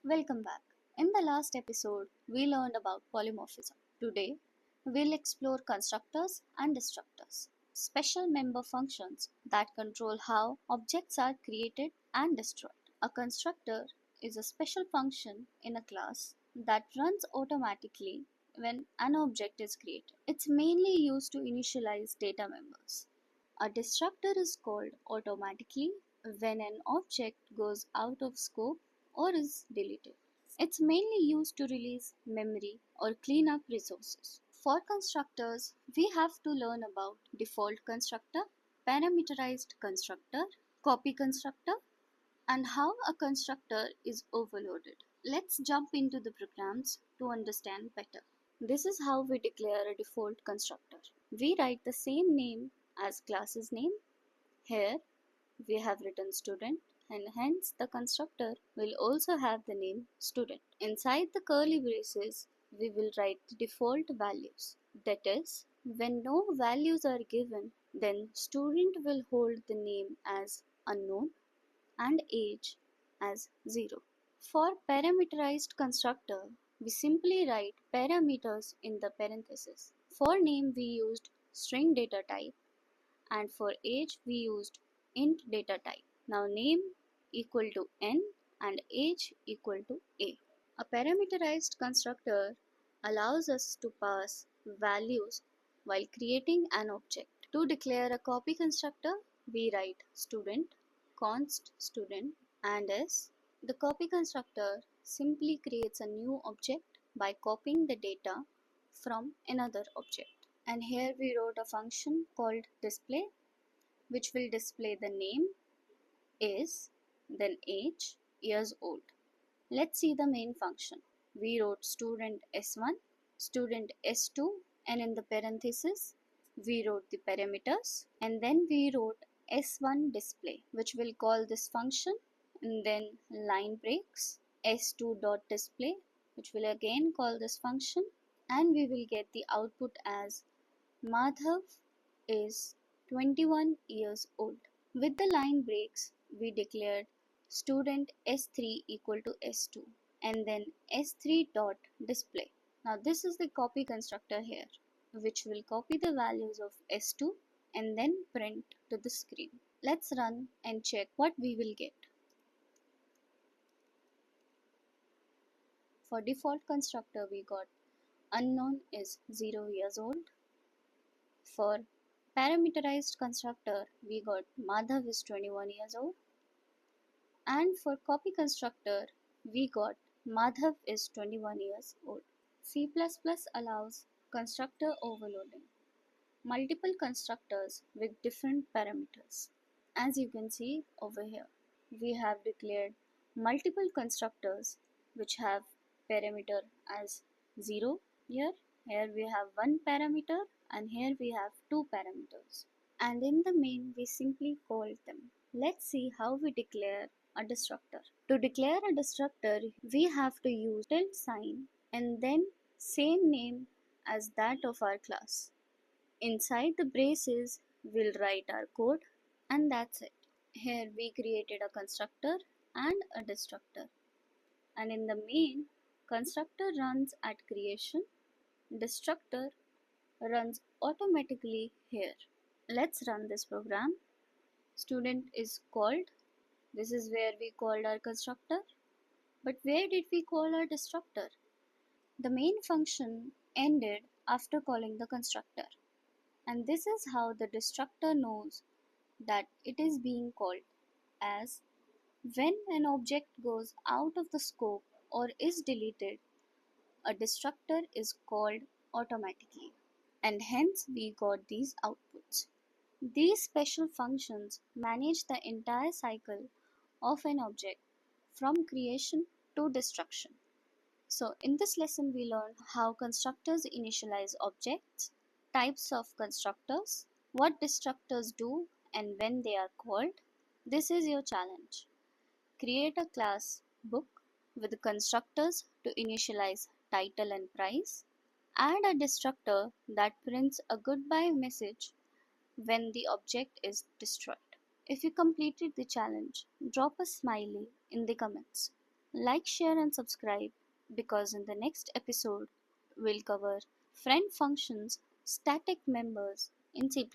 Welcome back. In the last episode, we learned about polymorphism. Today, we'll explore constructors and destructors, special member functions that control how objects are created and destroyed. A constructor is a special function in a class that runs automatically when an object is created. It's mainly used to initialize data members. A destructor is called automatically when an object goes out of scope or is deleted. It's mainly used to release memory or clean up resources. For constructors, we have to learn about default constructor, parameterized constructor, copy constructor, and how a constructor is overloaded. Let's jump into the programs to understand better. This is how we declare a default constructor. We write the same name as class's name. Here we have written student, and hence the constructor will also have the name student. Inside the curly braces, we will write the default values. That is, when no values are given, then student will hold the name as unknown and age as 0. For parameterized constructor, we simply write parameters in the parentheses. For name we used string data type, and for age we used int data type. Now name equal to n and age equal to a. A parameterized constructor allows us to pass values while creating an object. To declare a copy constructor, we write student, const student, and s. The copy constructor simply creates a new object by copying the data from another object. And here we wrote a function called display, which will display the name, is, then age, years old. Let's see the main function. We wrote student s1, student s2, and in the parentheses we wrote the parameters, and then we wrote s1 display, which will call this function, and then line breaks, s2 dot display, which will again call this function, and we will get the output as Madhav is 21 years old. With the line breaks, we declared student s3 equal to s2 and then s3 dot display. Now this is the copy constructor here, which will copy the values of s2 and then print to the screen. Let's run and check what we will get. For default constructor, we got unknown is 0 years old. For parameterized constructor, we got Madhav is 21 years old. And for copy constructor, we got Madhav is 21 years old. C++ allows constructor overloading. Multiple constructors with different parameters. As you can see over here, we have declared multiple constructors which have parameter as 0 here. Here we have one parameter and here we have two parameters. And in the main we simply call them. Let's see how we declare a destructor. To declare a destructor, we have to use tilde sign and then same name as that of our class. Inside the braces, we'll write our code and that's it. Here we created a constructor and a destructor. And in the main, constructor runs at creation, destructor runs automatically here. Let's run this program. Student is called. This is where we called our constructor. But where did we call our destructor? The main function ended after calling the constructor. And this is how the destructor knows that it is being called, as when an object goes out of the scope or is deleted, a destructor is called automatically, and hence we got these outputs. These special functions manage the entire cycle of an object from creation to destruction. So in this lesson we learned how constructors initialize objects, types of constructors, what destructors do and when they are called. This is your challenge. Create a class book with constructors to initialize title and price. Add a destructor that prints a goodbye message when the object is destroyed. If you completed the challenge, drop a smiley in the comments. Like, share, and subscribe because in the next episode, we'll cover friend functions, static members in C++.